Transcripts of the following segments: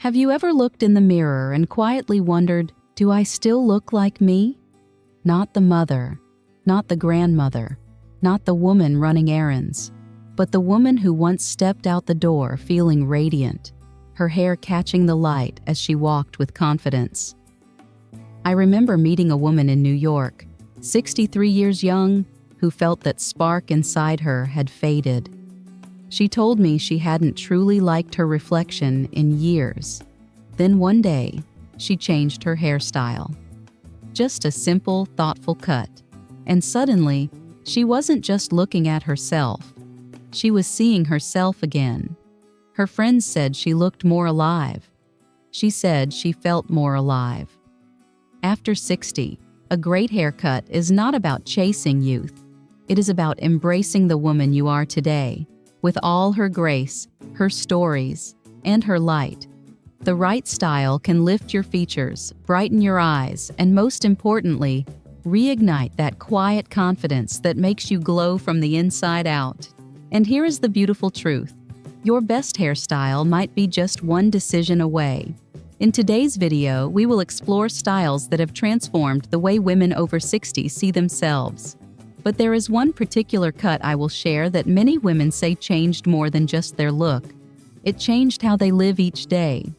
Have you ever looked in the mirror and quietly wondered, do I still look like me? Not the mother, not the grandmother, not the woman running errands, but the woman who once stepped out the door feeling radiant, her hair catching the light as she walked with confidence. I remember meeting a woman in New York, 63 years young, who felt that spark inside her had faded. She told me she hadn't truly liked her reflection in years. Then one day, she changed her hairstyle. Just a simple, thoughtful cut. And suddenly, she wasn't just looking at herself. She was seeing herself again. Her friends said she looked more alive. She said she felt more alive. After 60, a great haircut is not about chasing youth. It is about embracing the woman you are today, with all her grace, her stories, and her light. The right style can lift your features, brighten your eyes, and most importantly, reignite that quiet confidence that makes you glow from the inside out. And here is the beautiful truth. Your best hairstyle might be just one decision away. In today's video, we will explore styles that have transformed the way women over 60 see themselves. But there is one particular cut I will share that many women say changed more than just their look. It changed how they live each day.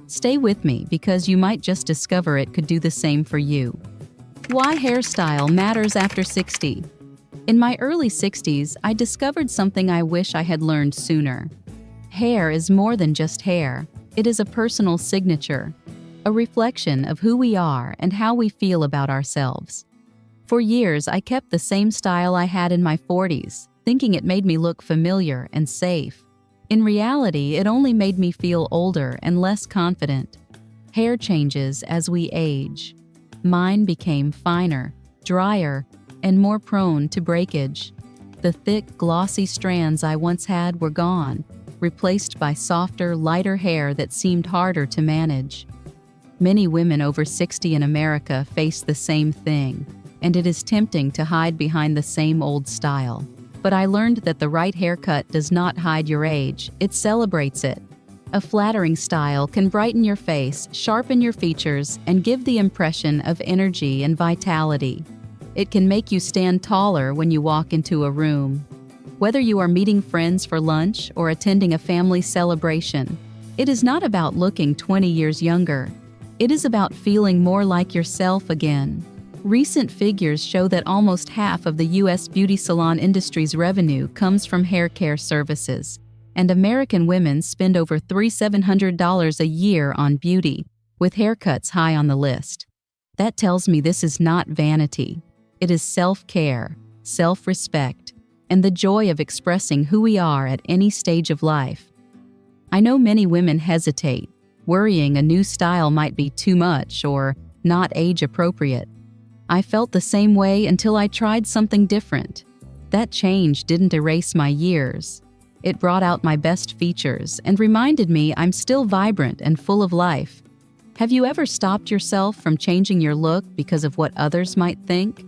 Stay with me because you might just discover it could do the same for you. Why hairstyle matters after 60. In my early 60s, I discovered something I wish I had learned sooner. Hair is more than just hair. It is a personal signature, a reflection of who we are and how we feel about ourselves. For years, I kept the same style I had in my 40s, thinking it made me look familiar and safe. In reality, it only made me feel older and less confident. Hair changes as we age. Mine became finer, drier, and more prone to breakage. The thick, glossy strands I once had were gone, replaced by softer, lighter hair that seemed harder to manage. Many women over 60 in America face the same thing, and it is tempting to hide behind the same old style. But I learned that the right haircut does not hide your age, it celebrates it. A flattering style can brighten your face, sharpen your features, and give the impression of energy and vitality. It can make you stand taller when you walk into a room. Whether you are meeting friends for lunch or attending a family celebration, it is not about looking 20 years younger. It is about feeling more like yourself again. Recent figures show that almost half of the U.S. beauty salon industry's revenue comes from hair care services, and American women spend over $3,700 a year on beauty, with haircuts high on the list. That tells me this is not vanity. It is self-care, self-respect, and the joy of expressing who we are at any stage of life. I know many women hesitate, worrying a new style might be too much or not age-appropriate. I felt the same way until I tried something different. That change didn't erase my years. It brought out my best features and reminded me I'm still vibrant and full of life. Have you ever stopped yourself from changing your look because of what others might think?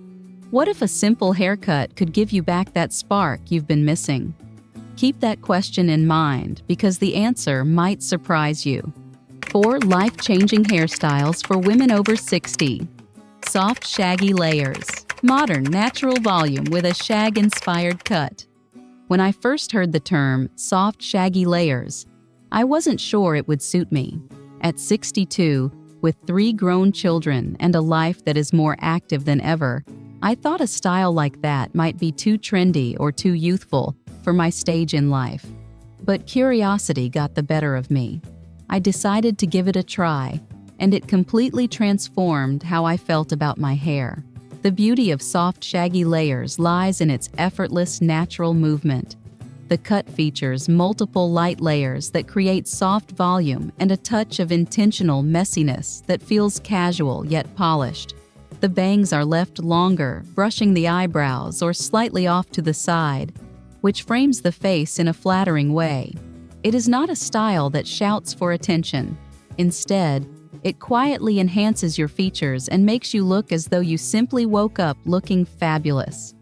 What if a simple haircut could give you back that spark you've been missing? Keep that question in mind because the answer might surprise you. 4 life-changing hairstyles for women over 60. Soft Shaggy Layers. Modern, natural volume with a Shag-Inspired cut. When I first heard the term soft shaggy layers, I wasn't sure it would suit me. At 62, with 3 grown children and a life that is more active than ever, I thought a style like that might be too trendy or too youthful for my stage in life. But curiosity got the better of me. I decided to give it a try, and it completely transformed how I felt about my hair. The beauty of soft shaggy layers lies in its effortless, natural movement. The cut features multiple light layers that create soft volume and a touch of intentional messiness that feels casual yet polished. The bangs are left longer, brushing the eyebrows or slightly off to the side, which frames the face in a flattering way. It is not a style that shouts for attention. Instead, it quietly enhances your features and makes you look as though you simply woke up looking fabulous.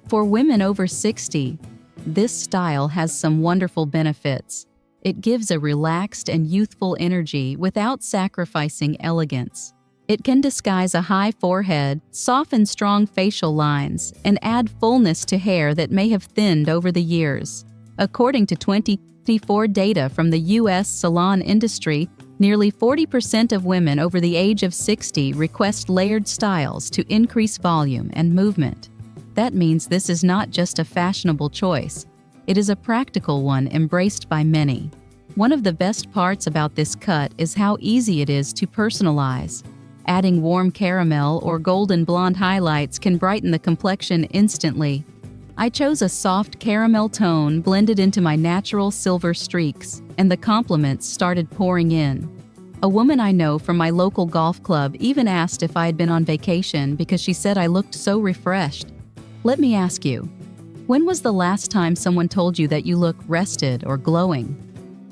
For women over 60, this style has some wonderful benefits. It gives a relaxed and youthful energy without sacrificing elegance. It can disguise a high forehead, soften strong facial lines, and add fullness to hair that may have thinned over the years. According to 2024 data from the U.S. salon industry, nearly 40% of women over the age of 60 request layered styles to increase volume and movement. That means this is not just a fashionable choice. It is a practical one embraced by many. One of the best parts about this cut is how easy it is to personalize. Adding warm caramel or golden blonde highlights can brighten the complexion instantly. I chose a soft caramel tone blended into my natural silver streaks, and the compliments started pouring in. A woman I know from my local golf club even asked if I had been on vacation because she said I looked so refreshed. Let me ask you, when was the last time someone told you that you look rested or glowing?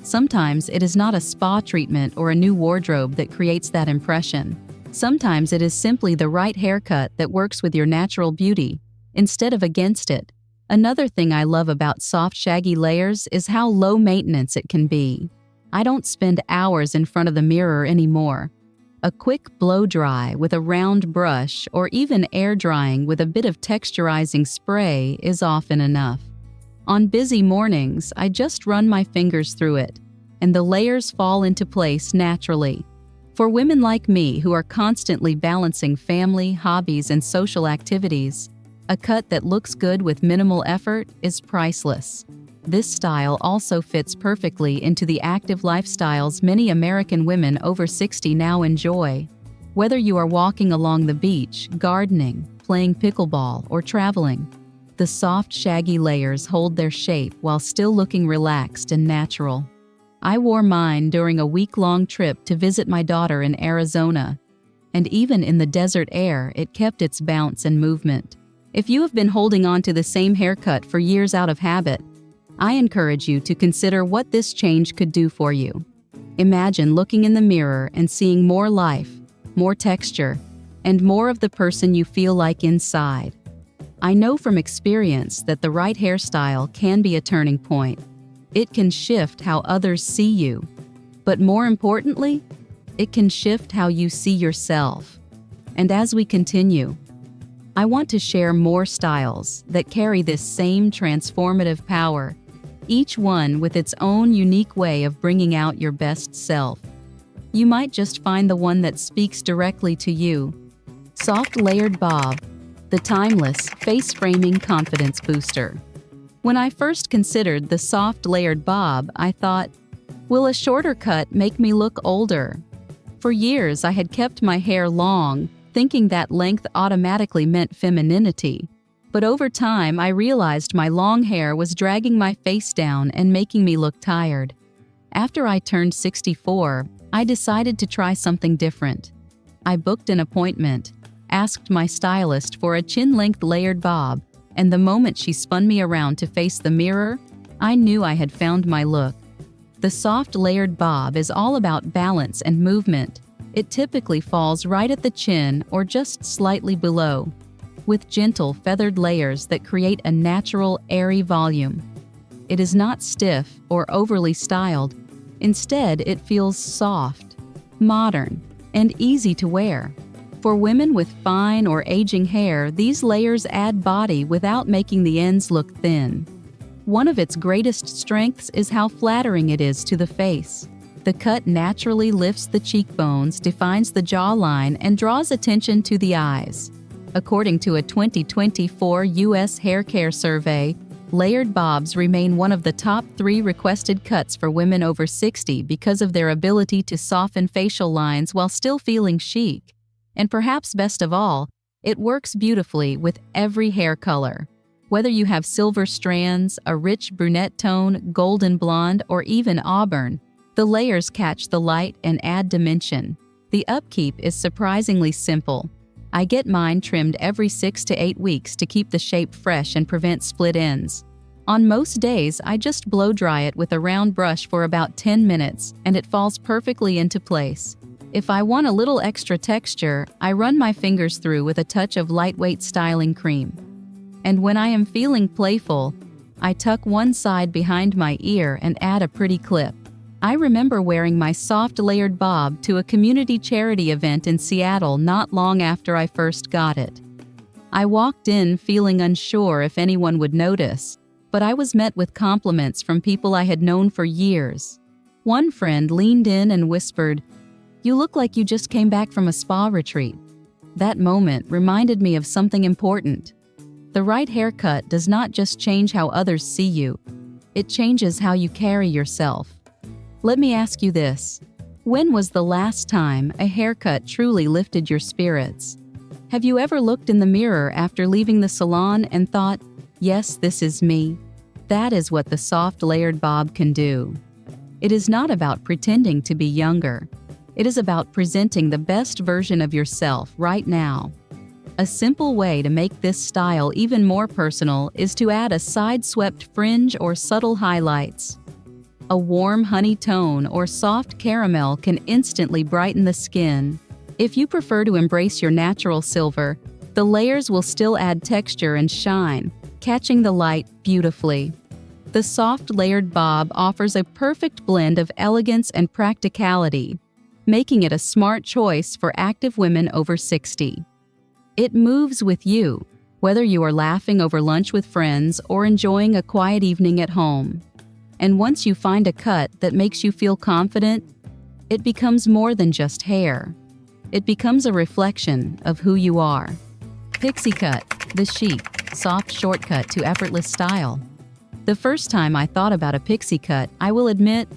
Sometimes it is not a spa treatment or a new wardrobe that creates that impression. Sometimes it is simply the right haircut that works with your natural beauty, instead of against it. Another thing I love about soft shaggy layers is how low maintenance it can be. I don't spend hours in front of the mirror anymore. A quick blow dry with a round brush or even air drying with a bit of texturizing spray is often enough. On busy mornings, I just run my fingers through it, and the layers fall into place naturally. For women like me who are constantly balancing family, hobbies, and social activities, a cut that looks good with minimal effort is priceless. This style also fits perfectly into the active lifestyles many American women over 60 now enjoy. Whether you are walking along the beach, gardening, playing pickleball, or traveling, the soft, shaggy layers hold their shape while still looking relaxed and natural. I wore mine during a week-long trip to visit my daughter in Arizona, and even in the desert air, it kept its bounce and movement. If you have been holding on to the same haircut for years out of habit, I encourage you to consider what this change could do for you. Imagine looking in the mirror and seeing more life, more texture, and more of the person you feel like inside. I know from experience that the right hairstyle can be a turning point. It can shift how others see you, but more importantly, it can shift how you see yourself. And as we continue, I want to share more styles that carry this same transformative power, each one with its own unique way of bringing out your best self. You might just find the one that speaks directly to you. Soft Layered Bob, the timeless, face-framing confidence booster. When I first considered the soft layered bob, I thought, will a shorter cut make me look older? For years, I had kept my hair long, thinking that length automatically meant femininity. But over time, I realized my long hair was dragging my face down and making me look tired. After I turned 64, I decided to try something different. I booked an appointment, asked my stylist for a chin-length layered bob, and the moment she spun me around to face the mirror, I knew I had found my look. The soft layered bob is all about balance and movement. It typically falls right at the chin or just slightly below, with gentle feathered layers that create a natural, airy volume. It is not stiff or overly styled. Instead, it feels soft, modern, and easy to wear. For women with fine or aging hair, these layers add body without making the ends look thin. One of its greatest strengths is how flattering it is to the face. The cut naturally lifts the cheekbones, defines the jawline, and draws attention to the eyes. According to a 2024 U.S. hair care survey, layered bobs remain one of the top 3 requested cuts for women over 60 because of their ability to soften facial lines while still feeling chic. And perhaps best of all, it works beautifully with every hair color. Whether you have silver strands, a rich brunette tone, golden blonde, or even auburn, the layers catch the light and add dimension. The upkeep is surprisingly simple. I get mine trimmed every 6 to 8 weeks to keep the shape fresh and prevent split ends. On most days, I just blow dry it with a round brush for about 10 minutes, and it falls perfectly into place. If I want a little extra texture, I run my fingers through with a touch of lightweight styling cream. And when I am feeling playful, I tuck one side behind my ear and add a pretty clip. I remember wearing my soft layered bob to a community charity event in Seattle not long after I first got it. I walked in feeling unsure if anyone would notice, but I was met with compliments from people I had known for years. One friend leaned in and whispered, "You look like you just came back from a spa retreat." That moment reminded me of something important. The right haircut does not just change how others see you, it changes how you carry yourself. Let me ask you this. When was the last time a haircut truly lifted your spirits? Have you ever looked in the mirror after leaving the salon and thought, "Yes, this is me"? That is what the soft layered bob can do. It is not about pretending to be younger. It is about presenting the best version of yourself right now. A simple way to make this style even more personal is to add a side-swept fringe or subtle highlights. A warm honey tone or soft caramel can instantly brighten the skin. If you prefer to embrace your natural silver, the layers will still add texture and shine, catching the light beautifully. The soft layered bob offers a perfect blend of elegance and practicality, making it a smart choice for active women over 60. It moves with you, whether you are laughing over lunch with friends or enjoying a quiet evening at home. And once you find a cut that makes you feel confident, it becomes more than just hair. It becomes a reflection of who you are. Pixie cut, the chic, soft shortcut to effortless style. The first time I thought about a pixie cut, I will admit,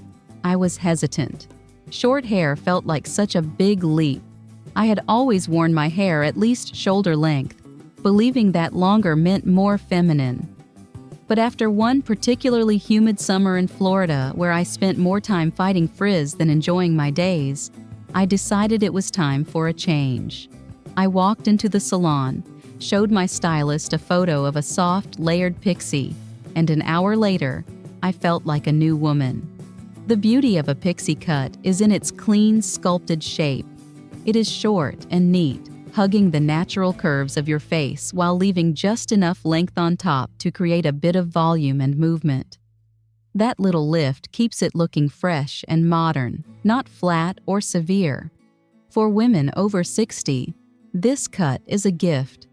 I was hesitant. Short hair felt like such a big leap. I had always worn my hair at least shoulder length, believing that longer meant more feminine. But after one particularly humid summer in Florida where I spent more time fighting frizz than enjoying my days, I decided it was time for a change. I walked into the salon, showed my stylist a photo of a soft, layered pixie, and an hour later, I felt like a new woman. The beauty of a pixie cut is in its clean, sculpted shape. It is short and neat, hugging the natural curves of your face while leaving just enough length on top to create a bit of volume and movement. That little lift keeps it looking fresh and modern, not flat or severe. For women over 60, this cut is a gift.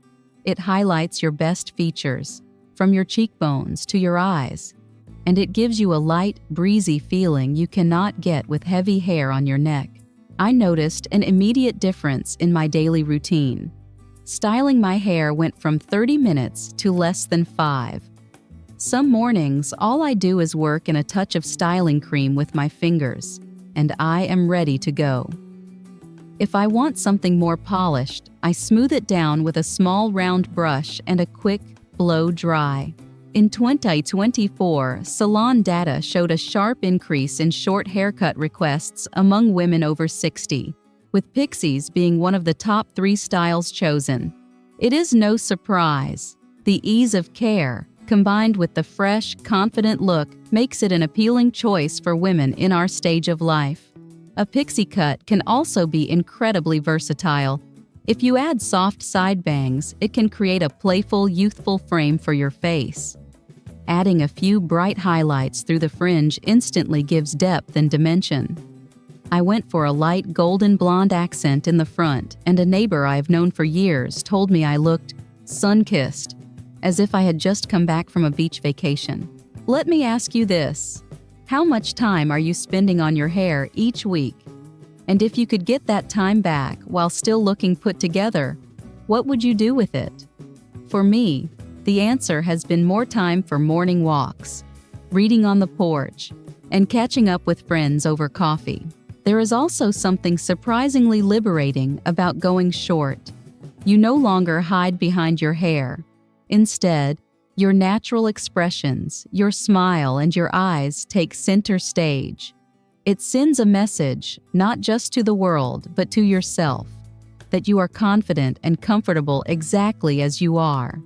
It highlights your best features, from your cheekbones to your eyes, and it gives you a light, breezy feeling you cannot get with heavy hair on your neck. I noticed an immediate difference in my daily routine. Styling my hair went from 30 minutes to less than 5. Some mornings, all I do is work in a touch of styling cream with my fingers, and I am ready to go. If I want something more polished, I smooth it down with a small round brush and a quick blow dry. In 2024, salon data showed a sharp increase in short haircut requests among women over 60, with Pixies being one of the top 3 styles chosen. It is no surprise. The ease of care, combined with the fresh, confident look, makes it an appealing choice for women in our stage of life. A pixie cut can also be incredibly versatile. If you add soft side bangs, it can create a playful, youthful frame for your face. Adding a few bright highlights through the fringe instantly gives depth and dimension. I went for a light golden blonde accent in the front, and a neighbor I've known for years told me I looked sun-kissed, as if I had just come back from a beach vacation. Let me ask you this. How much time are you spending on your hair each week? And if you could get that time back while still looking put together, what would you do with it? For me, the answer has been more time for morning walks, reading on the porch, and catching up with friends over coffee. There is also something surprisingly liberating about going short. You no longer hide behind your hair. Instead, your natural expressions, your smile, and your eyes take center stage. It sends a message, not just to the world, but to yourself, that you are confident and comfortable exactly as you are.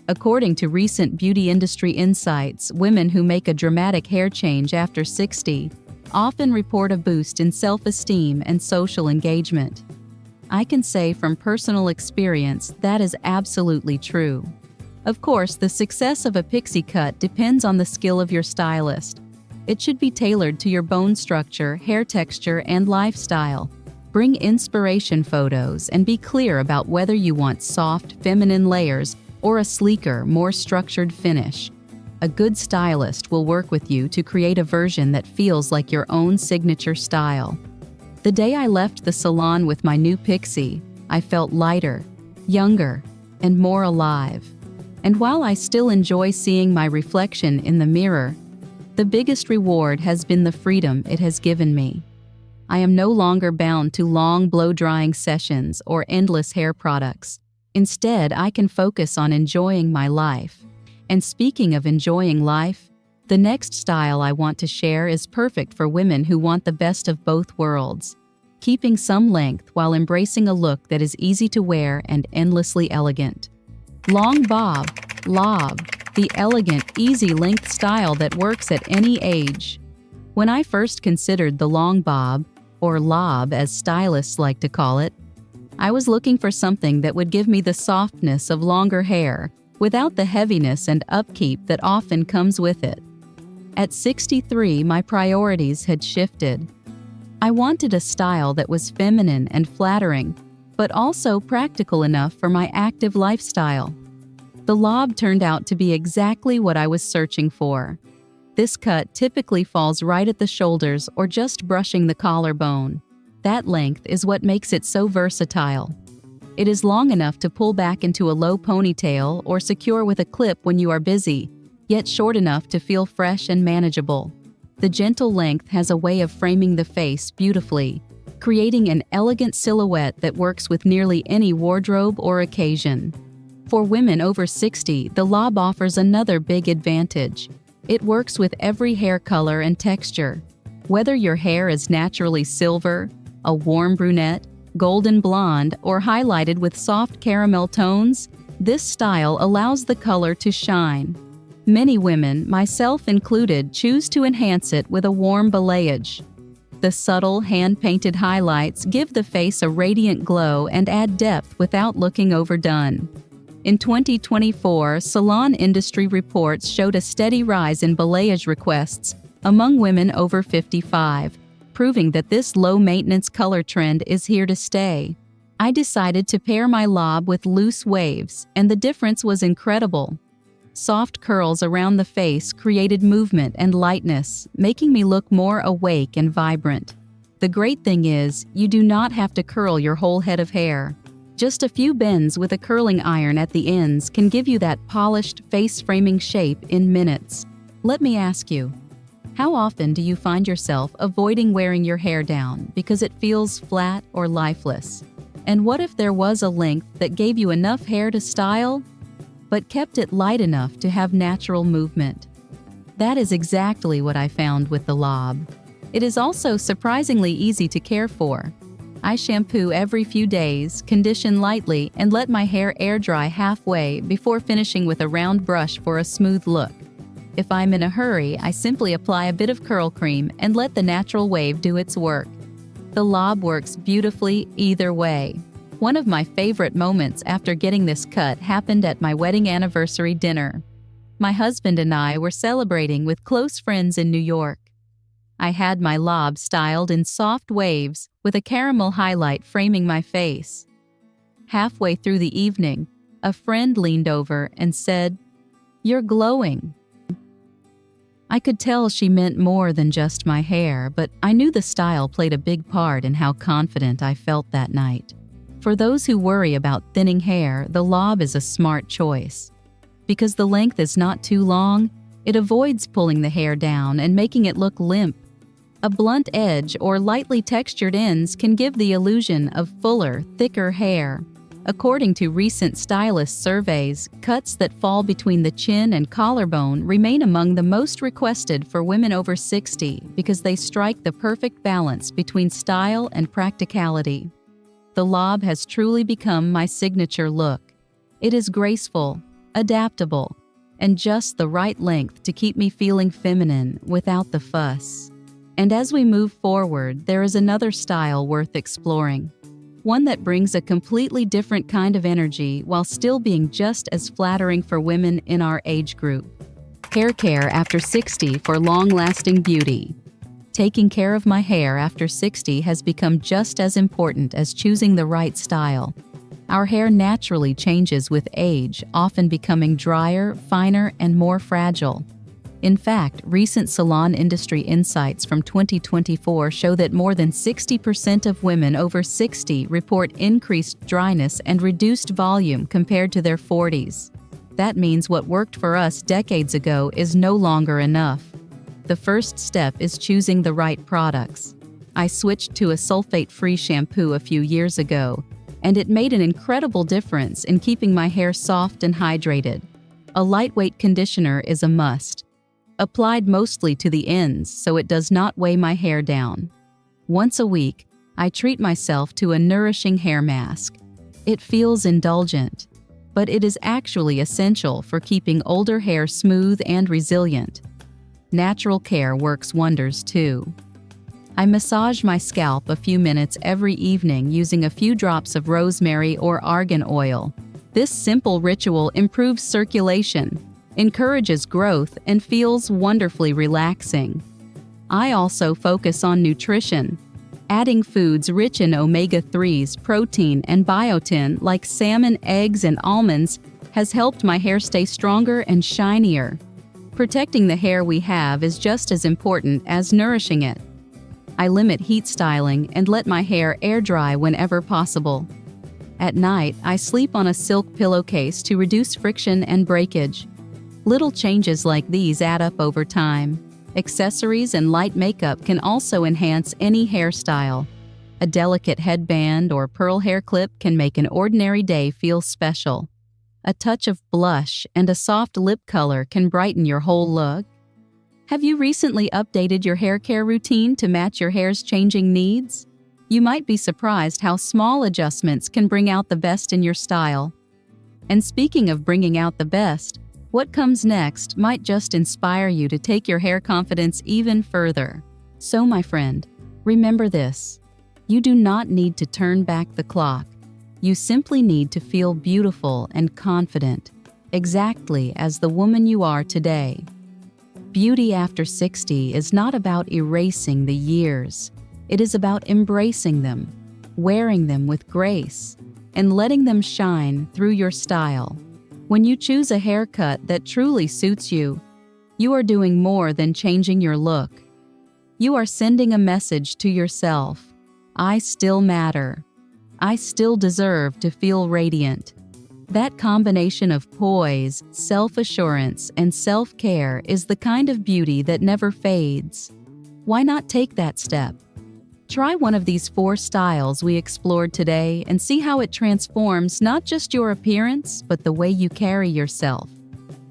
According to recent beauty industry insights, women who make a dramatic hair change after 60 often report a boost in self-esteem and social engagement. I can say from personal experience that is absolutely true. Of course, the success of a pixie cut depends on the skill of your stylist. It should be tailored to your bone structure, hair texture, and lifestyle. Bring inspiration photos and be clear about whether you want soft, feminine layers or a sleeker, more structured finish. A good stylist will work with you to create a version that feels like your own signature style. The day I left the salon with my new Pixie, I felt lighter, younger, and more alive. And while I still enjoy seeing my reflection in the mirror, the biggest reward has been the freedom it has given me. I am no longer bound to long blow-drying sessions or endless hair products. Instead, I can focus on enjoying my life. And speaking of enjoying life, the next style I want to share is perfect for women who want the best of both worlds, keeping some length while embracing a look that is easy to wear and endlessly elegant. Long bob, lob, the elegant, easy-length style that works at any age. When I first considered the long bob, or lob as stylists like to call it, I was looking for something that would give me the softness of longer hair without the heaviness and upkeep that often comes with it. At 63, my priorities had shifted. I wanted a style that was feminine and flattering, but also practical enough for my active lifestyle. The lob turned out to be exactly what I was searching for. This cut typically falls right at the shoulders or just brushing the collarbone. That length is what makes it so versatile. It is long enough to pull back into a low ponytail or secure with a clip when you are busy, yet short enough to feel fresh and manageable. The gentle length has a way of framing the face beautifully, creating an elegant silhouette that works with nearly any wardrobe or occasion. For women over 60, the lob offers another big advantage. It works with every hair color and texture. Whether your hair is naturally silver, a warm brunette, golden blonde, or highlighted with soft caramel tones, this style allows the color to shine. Many women, myself included, choose to enhance it with a warm balayage. The subtle, hand-painted highlights give the face a radiant glow and add depth without looking overdone. In 2024, salon industry reports showed a steady rise in balayage requests among women over 55, proving that this low-maintenance color trend is here to stay. I decided to pair my lob with loose waves, and the difference was incredible. Soft curls around the face created movement and lightness, making me look more awake and vibrant. The great thing is, you do not have to curl your whole head of hair. Just a few bends with a curling iron at the ends can give you that polished, face-framing shape in minutes. Let me ask you, how often do you find yourself avoiding wearing your hair down because it feels flat or lifeless? And what if there was a length that gave you enough hair to style, but kept it light enough to have natural movement? That is exactly what I found with the lob. It is also surprisingly easy to care for. I shampoo every few days, condition lightly, and let my hair air dry halfway before finishing with a round brush for a smooth look. If I'm in a hurry, I simply apply a bit of curl cream and let the natural wave do its work. The lob works beautifully either way. One of my favorite moments after getting this cut happened at my wedding anniversary dinner. My husband and I were celebrating with close friends in New York. I had my lob styled in soft waves with a caramel highlight framing my face. Halfway through the evening, a friend leaned over and said, "You're glowing." I could tell she meant more than just my hair, but I knew the style played a big part in how confident I felt that night. For those who worry about thinning hair, the lob is a smart choice. Because the length is not too long, it avoids pulling the hair down and making it look limp. A blunt edge or lightly textured ends can give the illusion of fuller, thicker hair. According to recent stylist surveys, cuts that fall between the chin and collarbone remain among the most requested for women over 60 because they strike the perfect balance between style and practicality. The lob has truly become my signature look. It is graceful, adaptable, and just the right length to keep me feeling feminine without the fuss. And as we move forward, there is another style worth exploring. One that brings a completely different kind of energy while still being just as flattering for women in our age group. Hair care after 60 for long-lasting beauty. Taking care of my hair after 60 has become just as important as choosing the right style. Our hair naturally changes with age, often becoming drier, finer, and more fragile. In fact, recent salon industry insights from 2024 show that more than 60% of women over 60 report increased dryness and reduced volume compared to their 40s. That means what worked for us decades ago is no longer enough. The first step is choosing the right products. I switched to a sulfate-free shampoo a few years ago, and it made an incredible difference in keeping my hair soft and hydrated. A lightweight conditioner is a must, applied mostly to the ends so it does not weigh my hair down. Once a week, I treat myself to a nourishing hair mask. It feels indulgent, but it is actually essential for keeping older hair smooth and resilient. Natural care works wonders too. I massage my scalp a few minutes every evening using a few drops of rosemary or argan oil. This simple ritual improves circulation, encourages growth, and feels wonderfully relaxing. I also focus on nutrition. Adding foods rich in omega-3s, protein, and biotin like salmon, eggs, and almonds has helped my hair stay stronger and shinier. Protecting the hair we have is just as important as nourishing it. I limit heat styling and let my hair air dry whenever possible. At night, I sleep on a silk pillowcase to reduce friction and breakage. Little changes like these add up over time. Accessories and light makeup can also enhance any hairstyle. A delicate headband or pearl hair clip can make an ordinary day feel special. A touch of blush and a soft lip color can brighten your whole look. Have you recently updated your hair care routine to match your hair's changing needs? You might be surprised how small adjustments can bring out the best in your style. And speaking of bringing out the best, what comes next might just inspire you to take your hair confidence even further. So, my friend, remember this: you do not need to turn back the clock. You simply need to feel beautiful and confident, exactly as the woman you are today. Beauty after 60 is not about erasing the years. It is about embracing them, wearing them with grace, and letting them shine through your style. When you choose a haircut that truly suits you, you are doing more than changing your look. You are sending a message to yourself: I still matter. I still deserve to feel radiant. That combination of poise, self-assurance, and self-care is the kind of beauty that never fades. Why not take that step? Try one of these 4 styles we explored today and see how it transforms not just your appearance, but the way you carry yourself.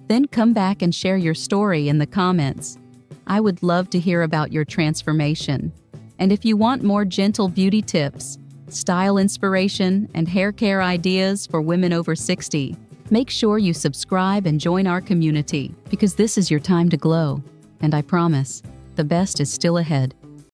Then come back and share your story in the comments. I would love to hear about your transformation. And if you want more gentle beauty tips, style inspiration, and hair care ideas for women over 60, make sure you subscribe and join our community, because this is your time to glow. And I promise, the best is still ahead.